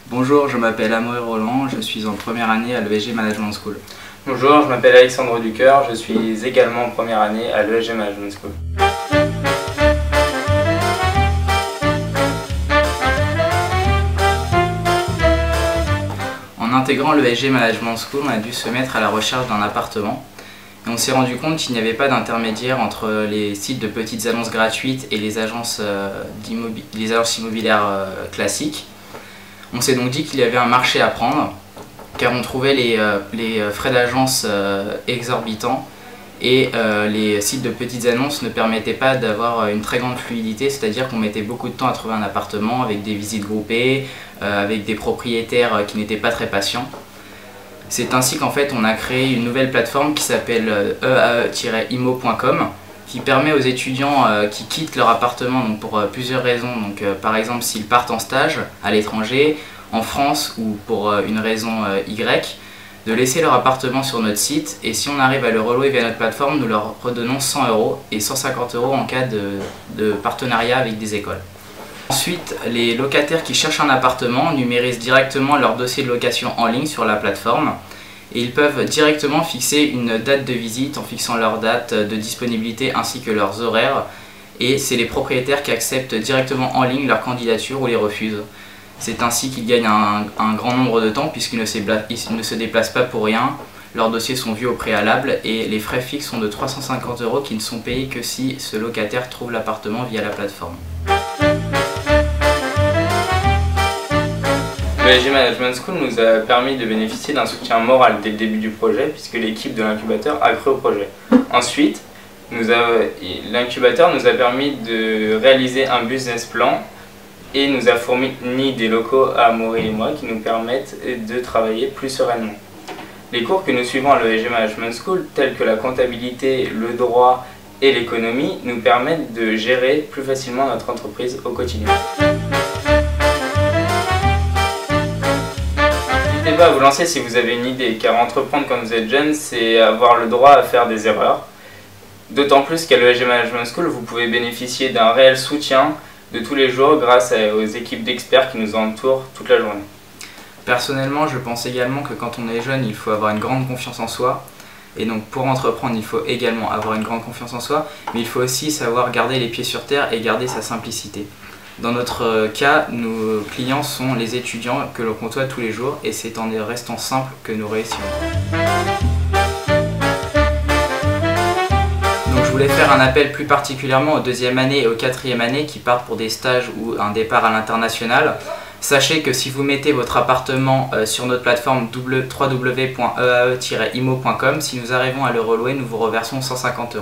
Bonjour, je m'appelle Amaury Roland, je suis en première année à l'ESG Management School. Bonjour, je m'appelle Alexandre Ducœur, je suis également en première année à l'ESG Management School. En intégrant l'ESG Management School, on a dû se mettre à la recherche d'un appartement. Et on s'est rendu compte qu'il n'y avait pas d'intermédiaire entre les sites de petites annonces gratuites et les agences immobilières classiques. On s'est donc dit qu'il y avait un marché à prendre, car on trouvait les frais d'agence exorbitants et les sites de petites annonces ne permettaient pas d'avoir une très grande fluidité, c'est-à-dire qu'on mettait beaucoup de temps à trouver un appartement avec des visites groupées, avec des propriétaires qui n'étaient pas très patients. C'est ainsi qu'en fait on a créé une nouvelle plateforme qui s'appelle eae-imo.com qui permet aux étudiants qui quittent leur appartement donc pour plusieurs raisons, donc, par exemple s'ils partent en stage à l'étranger, en France ou pour une raison Y, de laisser leur appartement sur notre site et si on arrive à le relouer via notre plateforme, nous leur redonnons 100 € et 150 € en cas de partenariat avec des écoles. Ensuite, les locataires qui cherchent un appartement numérisent directement leur dossier de location en ligne sur la plateforme et ils peuvent directement fixer une date de visite en fixant leur date de disponibilité ainsi que leurs horaires et c'est les propriétaires qui acceptent directement en ligne leur candidature ou les refusent. C'est ainsi qu'ils gagnent un grand nombre de temps puisqu'ils ne se déplacent pas pour rien, leurs dossiers sont vus au préalable et les frais fixes sont de 350 € qui ne sont payés que si ce locataire trouve l'appartement via la plateforme. L'ESG Management School nous a permis de bénéficier d'un soutien moral dès le début du projet puisque l'équipe de l'incubateur a cru au projet. Ensuite, l'incubateur nous a permis de réaliser un business plan et nous a fourni des locaux à Amaury et moi qui nous permettent de travailler plus sereinement. Les cours que nous suivons à l'ESG Management School, tels que la comptabilité, le droit et l'économie, nous permettent de gérer plus facilement notre entreprise au quotidien. N'hésitez pas à vous lancer si vous avez une idée, car entreprendre quand vous êtes jeune, c'est avoir le droit à faire des erreurs. D'autant plus qu'à l'ESG Management School, vous pouvez bénéficier d'un réel soutien de tous les jours grâce aux équipes d'experts qui nous entourent toute la journée. Personnellement, je pense également que quand on est jeune, il faut avoir une grande confiance en soi. Et donc pour entreprendre, il faut également avoir une grande confiance en soi, mais il faut aussi savoir garder les pieds sur terre et garder sa simplicité. Dans notre cas, nos clients sont les étudiants que l'on côtoie tous les jours et c'est en restant simple que nous réussirons. Donc je voulais faire un appel plus particulièrement aux deuxième année et aux quatrième année qui partent pour des stages ou un départ à l'international. Sachez que si vous mettez votre appartement sur notre plateforme www.eae-imo.com, si nous arrivons à le relouer, nous vous reversons 150 €.